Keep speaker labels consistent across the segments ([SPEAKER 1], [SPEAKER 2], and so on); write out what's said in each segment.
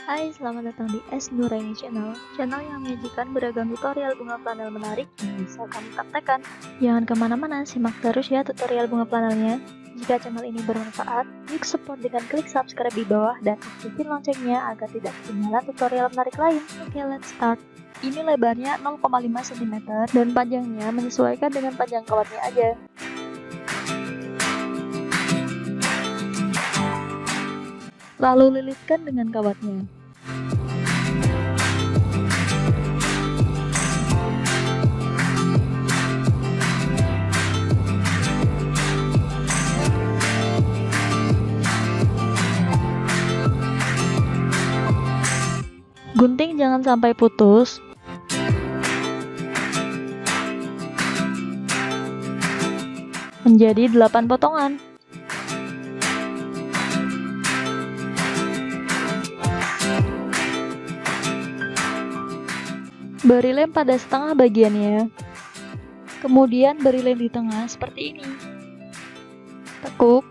[SPEAKER 1] Hai, selamat datang di S Nuraini Channel, channel yang menyajikan beragam tutorial bunga planel menarik yang bisa kamu praktekkan. Jangan kemana-mana, simak terus ya tutorial bunga planelnya. Jika channel ini bermanfaat, yuk support dengan klik subscribe di bawah dan aktifin loncengnya agar tidak ketinggalan tutorial menarik lain. Oke, let's start. Ini lebarnya 0,5 cm dan panjangnya menyesuaikan dengan panjang kawatnya aja. Lalu lilitkan dengan kawatnya. Gunting jangan sampai putus. Menjadi 8 potongan. Beri lem pada setengah bagiannya. Kemudian beri lem di tengah seperti ini. Tekuk.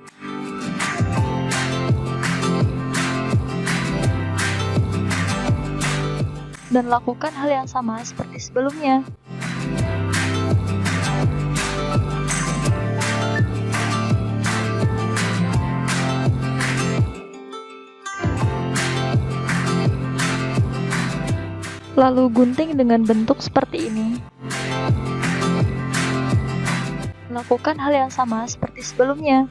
[SPEAKER 1] Dan lakukan hal yang sama seperti sebelumnya. Lalu gunting dengan bentuk seperti ini. Lakukan hal yang sama seperti sebelumnya.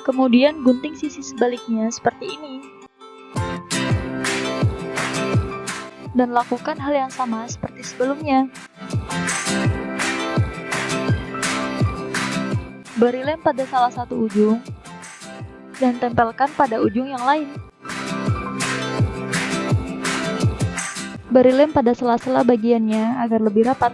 [SPEAKER 1] Kemudian gunting sisi sebaliknya seperti ini. Dan lakukan hal yang sama seperti sebelumnya. Beri lem pada salah satu ujung dan tempelkan pada ujung yang lain. Beri lem pada sela-sela bagiannya agar lebih rapat.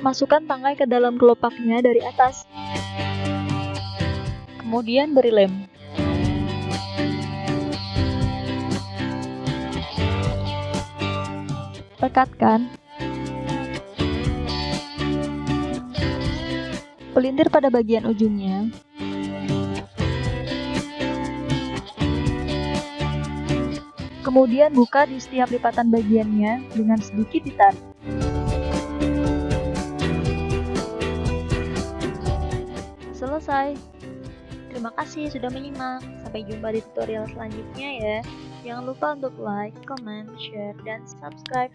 [SPEAKER 1] Masukkan tangkai ke dalam kelopaknya dari atas. Kemudian beri lem. Rekatkan. Pelintir pada bagian ujungnya. Kemudian buka di setiap lipatan bagiannya dengan sedikit ditarik. Selesai. Terima kasih sudah menyimak. Sampai jumpa di tutorial selanjutnya ya. Jangan lupa untuk like, comment, share, dan subscribe.